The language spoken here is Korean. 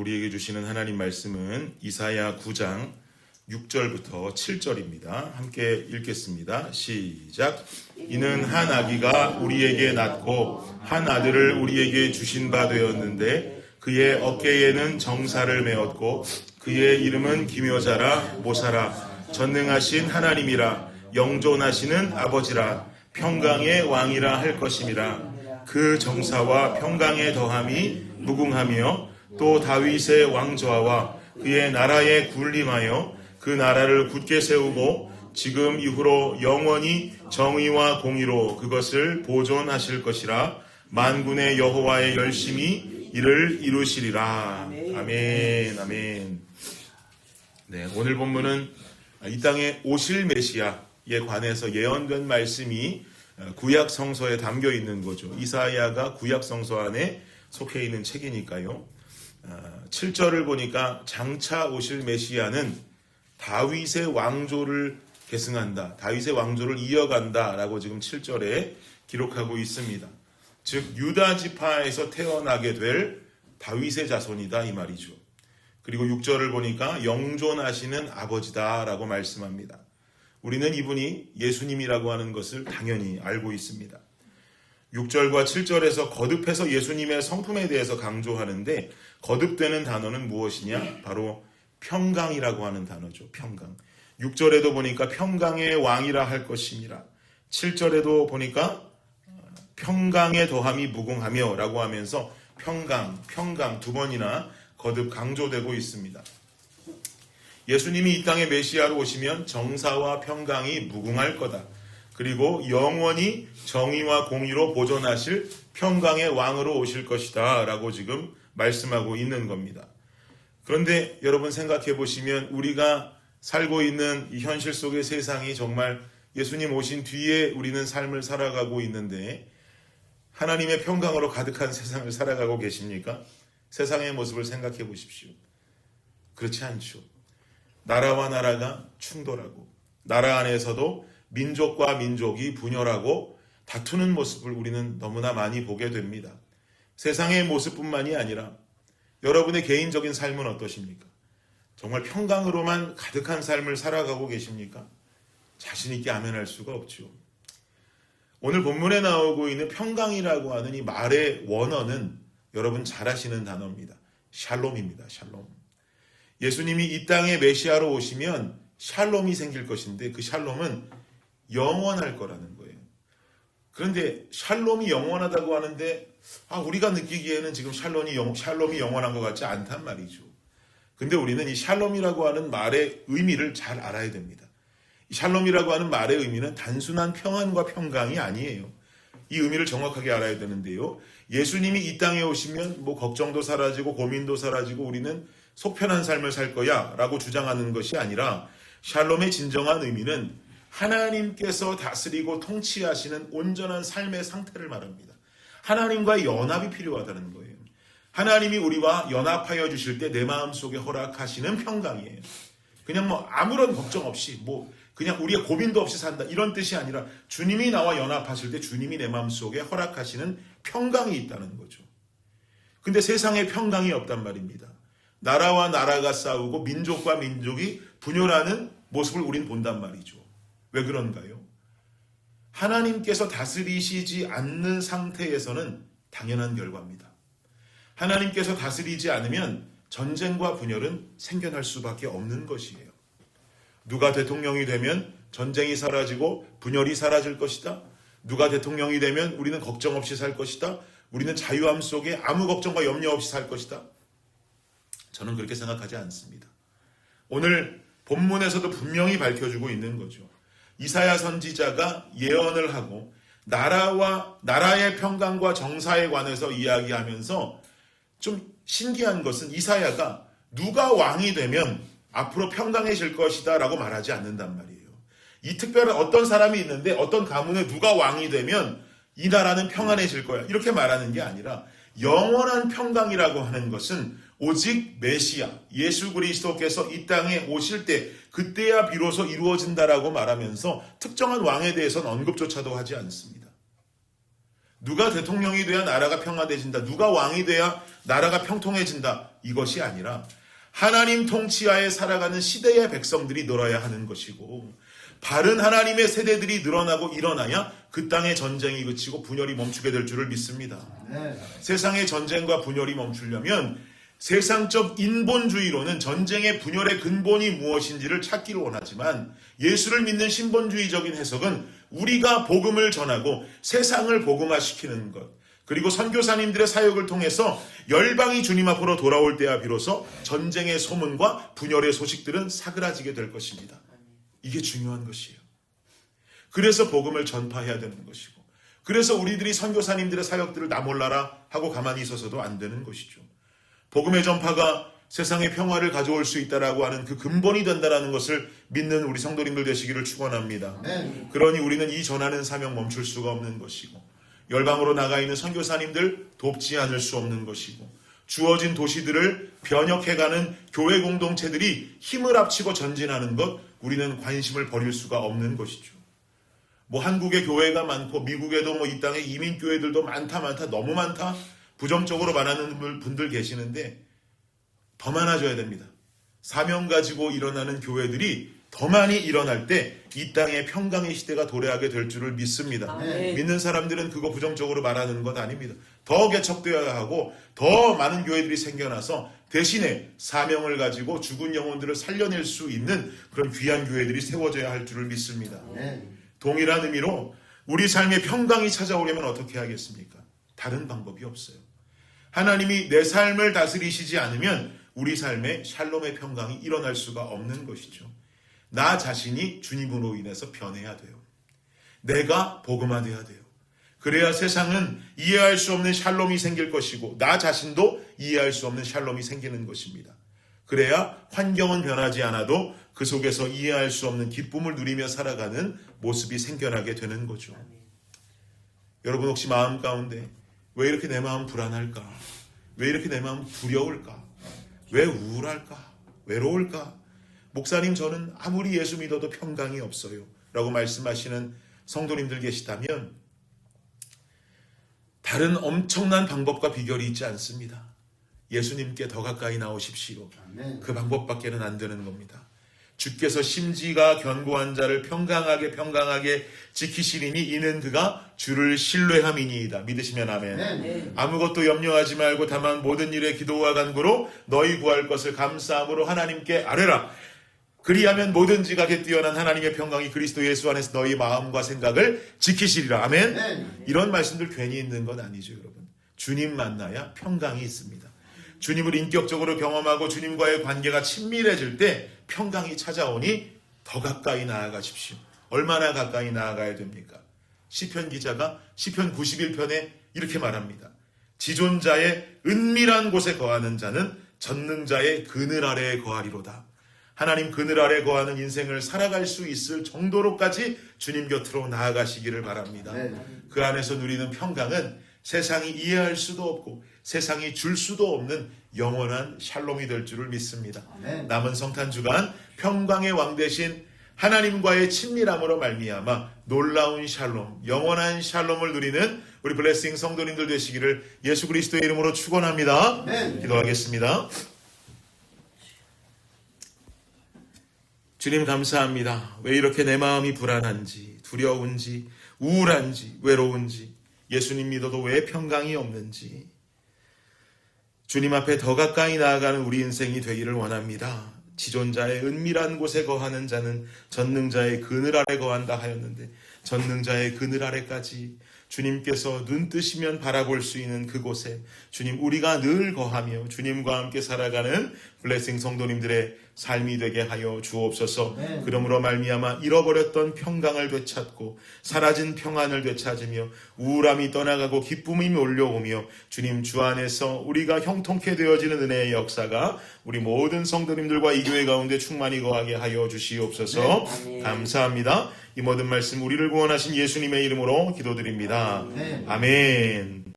우리에게 주시는 하나님 말씀은 이사야 9장 6절부터 7절입니다. 함께 읽겠습니다. 시작. 이는 한 아기가 우리에게 낳고 한 아들을 우리에게 주신 바 되었는데 그의 어깨에는 정사를 메었고 그의 이름은 기묘자라 모사라 전능하신 하나님이라 영존하시는 아버지라 평강의 왕이라 할 것임이라. 그 정사와 평강의 더함이 무궁하며 또 다윗의 왕좌와 그의 나라에 군림하여 그 나라를 굳게 세우고 지금 이후로 영원히 정의와 공의로 그것을 보존하실 것이라. 만군의 여호와의 열심히 이를 이루시리라. 아멘. 아멘. 네, 오늘 본문은 이 땅에 오실 메시아에 관해서 예언된 말씀이 구약 성서에 담겨 있는 거죠. 이사야가 구약 성서 안에 속해 있는 책이니까요. 7절을 보니까 장차 오실 메시아는 다윗의 왕조를 계승한다. 다윗의 왕조를 이어간다 라고 지금 7절에 기록하고 있습니다. 즉 유다 지파에서 태어나게 될 다윗의 자손이다 이 말이죠. 그리고 6절을 보니까 영존하시는 아버지다 라고 말씀합니다. 우리는 이분이 예수님이라고 하는 것을 당연히 알고 있습니다. 6절과 7절에서 거듭해서 예수님의 성품에 대해서 강조하는데 거듭되는 단어는 무엇이냐? 바로 평강이라고 하는 단어죠. 평강. 6절에도 보니까 평강의 왕이라 할 것이니라. 7절에도 보니까 평강의 더함이 무궁하며 라고 하면서 평강 두 번이나 거듭 강조되고 있습니다. 예수님이 이 땅에 메시아로 오시면 정사와 평강이 무궁할 거다. 그리고 영원히 정의와 공의로 보존하실 평강의 왕으로 오실 것이다 라고 지금 말씀하고 있는 겁니다. 그런데 여러분 생각해 보시면 우리가 살고 있는 이 현실 속의 세상이 정말 예수님 오신 뒤에 우리는 삶을 살아가고 있는데 하나님의 평강으로 가득한 세상을 살아가고 계십니까? 세상의 모습을 생각해 보십시오. 그렇지 않죠. 나라와 나라가 충돌하고 나라 안에서도 민족과 민족이 분열하고 다투는 모습을 우리는 너무나 많이 보게 됩니다. 세상의 모습뿐만이 아니라 여러분의 개인적인 삶은 어떠십니까? 정말 평강으로만 가득한 삶을 살아가고 계십니까? 자신 있게 아멘할 수가 없죠. 오늘 본문에 나오고 있는 평강이라고 하는 이 말의 원어는 여러분 잘 아시는 단어입니다. 샬롬입니다. 샬롬. 예수님이 이 땅에 메시아로 오시면 샬롬이 생길 것인데 그 샬롬은 영원할 거라는 거예요. 그런데 샬롬이 영원하다고 하는데 우리가 느끼기에는 지금 샬롬이 영원한 것 같지 않단 말이죠. 근데 우리는 이 샬롬이라고 하는 말의 의미를 잘 알아야 됩니다. 이 샬롬이라고 하는 말의 의미는 단순한 평안과 평강이 아니에요. 이 의미를 정확하게 알아야 되는데요. 예수님이 이 땅에 오시면 걱정도 사라지고 고민도 사라지고 우리는 속편한 삶을 살 거야 라고 주장하는 것이 아니라 샬롬의 진정한 의미는 하나님께서 다스리고 통치하시는 온전한 삶의 상태를 말합니다. 하나님과의 연합이 필요하다는 거예요. 하나님이 우리와 연합하여 주실 때 내 마음속에 허락하시는 평강이에요. 그냥 아무런 걱정 없이 그냥 우리가 고민도 없이 산다 이런 뜻이 아니라 주님이 나와 연합하실 때 주님이 내 마음속에 허락하시는 평강이 있다는 거죠. 근데 세상에 평강이 없단 말입니다. 나라와 나라가 싸우고 민족과 민족이 분열하는 모습을 우린 본단 말이죠. 왜 그런가요? 하나님께서 다스리시지 않는 상태에서는 당연한 결과입니다. 하나님께서 다스리지 않으면 전쟁과 분열은 생겨날 수밖에 없는 것이에요. 누가 대통령이 되면 전쟁이 사라지고 분열이 사라질 것이다. 누가 대통령이 되면 우리는 걱정 없이 살 것이다. 우리는 자유함 속에 아무 걱정과 염려 없이 살 것이다. 저는 그렇게 생각하지 않습니다. 오늘 본문에서도 분명히 밝혀주고 있는 거죠. 이사야 선지자가 예언을 하고 나라의 평강과 정사에 관해서 이야기하면서 좀 신기한 것은 이사야가 누가 왕이 되면 앞으로 평강해질 것이다 라고 말하지 않는단 말이에요. 이 특별한 어떤 사람이 있는데 어떤 가문에 누가 왕이 되면 이 나라는 평안해질 거야 이렇게 말하는 게 아니라 영원한 평강이라고 하는 것은 오직 메시아 예수 그리스도께서 이 땅에 오실 때 그때야 비로소 이루어진다라고 말하면서 특정한 왕에 대해서는 언급조차도 하지 않습니다. 누가 대통령이 돼야 나라가 평화돼진다, 누가 왕이 돼야 나라가 평통해진다, 이것이 아니라 하나님 통치하에 살아가는 시대의 백성들이 늘어야 하는 것이고, 바른 하나님의 세대들이 늘어나고 일어나야 그 땅의 전쟁이 그치고 분열이 멈추게 될 줄을 믿습니다. 세상의 전쟁과 분열이 멈추려면 세상적 인본주의로는 전쟁의 분열의 근본이 무엇인지를 찾기를 원하지만, 예수를 믿는 신본주의적인 해석은 우리가 복음을 전하고 세상을 복음화시키는 것, 그리고 선교사님들의 사역을 통해서 열방이 주님 앞으로 돌아올 때야 비로소 전쟁의 소문과 분열의 소식들은 사그라지게 될 것입니다. 이게 중요한 것이에요. 그래서 복음을 전파해야 되는 것이고, 그래서 우리들이 선교사님들의 사역들을 나 몰라라 하고 가만히 있어서도 안 되는 것이죠. 복음의 전파가 세상에 평화를 가져올 수 있다라고 하는 그 근본이 된다라는 것을 믿는 우리 성도님들 되시기를 축원합니다. 그러니 우리는 이 전하는 사명 멈출 수가 없는 것이고, 열방으로 나가 있는 선교사님들 돕지 않을 수 없는 것이고, 주어진 도시들을 변혁해가는 교회 공동체들이 힘을 합치고 전진하는 것, 우리는 관심을 버릴 수가 없는 것이죠. 한국에 교회가 많고 미국에도 이 땅에 이민교회들도 많다 너무 많다 부정적으로 말하는 분들 계시는데, 더 많아져야 됩니다. 사명 가지고 일어나는 교회들이 더 많이 일어날 때 이 땅에 평강의 시대가 도래하게 될 줄을 믿습니다. 믿는 사람들은 그거 부정적으로 말하는 것 아닙니다. 더 개척되어야 하고 더 많은 교회들이 생겨나서 대신에 사명을 가지고 죽은 영혼들을 살려낼 수 있는 그런 귀한 교회들이 세워져야 할 줄을 믿습니다. 동일한 의미로 우리 삶에 평강이 찾아오려면 어떻게 하겠습니까? 다른 방법이 없어요. 하나님이 내 삶을 다스리시지 않으면 우리 삶에 샬롬의 평강이 일어날 수가 없는 것이죠. 나 자신이 주님으로 인해서 변해야 돼요. 내가 복음화돼야 돼요. 그래야 세상은 이해할 수 없는 샬롬이 생길 것이고, 나 자신도 이해할 수 없는 샬롬이 생기는 것입니다. 그래야 환경은 변하지 않아도 그 속에서 이해할 수 없는 기쁨을 누리며 살아가는 모습이 생겨나게 되는 거죠. 여러분, 혹시 마음 가운데 왜 이렇게 내 마음 불안할까? 왜 이렇게 내 마음 두려울까? 왜 우울할까? 외로울까? 목사님, 저는 아무리 예수 믿어도 평강이 없어요 라고 말씀하시는 성도님들 계시다면, 다른 엄청난 방법과 비결이 있지 않습니다. 예수님께 더 가까이 나오십시오. 그 방법밖에는 안 되는 겁니다. 주께서 심지가 견고한 자를 평강하게 지키시리니 이는 그가 주를 신뢰함이니이다. 믿으시면 아멘. 아무것도 염려하지 말고 다만 모든 일에 기도와 간구로 너희 구할 것을 감사함으로 하나님께 아뢰라. 그리하면 뭐든지가 뛰어난 하나님의 평강이 그리스도 예수 안에서 너희 마음과 생각을 지키시리라. 아멘. 이런 말씀들 괜히 있는 건 아니죠, 여러분. 주님 만나야 평강이 있습니다. 주님을 인격적으로 경험하고 주님과의 관계가 친밀해질 때 평강이 찾아오니 더 가까이 나아가십시오. 얼마나 가까이 나아가야 됩니까? 시편 기자가 시편 91편에 이렇게 말합니다. 지존자의 은밀한 곳에 거하는 자는 전능자의 그늘 아래에 거하리로다. 하나님 그늘 아래 거하는 인생을 살아갈 수 있을 정도로까지 주님 곁으로 나아가시기를 바랍니다. 그 안에서 누리는 평강은 세상이 이해할 수도 없고 세상이 줄 수도 없는 영원한 샬롬이 될 줄을 믿습니다. 남은 성탄주간 평강의 왕 대신 하나님과의 친밀함으로 말미암아 놀라운 샬롬, 영원한 샬롬을 누리는 우리 블레싱 성도님들 되시기를 예수 그리스도의 이름으로 축원합니다. 기도하겠습니다. 주님 감사합니다. 왜 이렇게 내 마음이 불안한지, 두려운지, 우울한지, 외로운지, 예수님 믿어도 왜 평강이 없는지, 주님 앞에 더 가까이 나아가는 우리 인생이 되기를 원합니다. 지존자의 은밀한 곳에 거하는 자는 전능자의 그늘 아래 거한다 하였는데, 전능자의 그늘 아래까지 주님께서 눈 뜨시면 바라볼 수 있는 그곳에 주님 우리가 늘 거하며 주님과 함께 살아가는 블레싱 성도님들의 삶이 되게 하여 주옵소서. 그러므로 말미암아 잃어버렸던 평강을 되찾고 사라진 평안을 되찾으며 우울함이 떠나가고 기쁨이 몰려오며 주님 주 안에서 우리가 형통케 되어지는 은혜의 역사가 우리 모든 성도님들과 이 교회 가운데 충만히 거하게 하여 주시옵소서. 감사합니다. 이 모든 말씀 우리를 구원하신 예수님의 이름으로 기도드립니다. 아멘.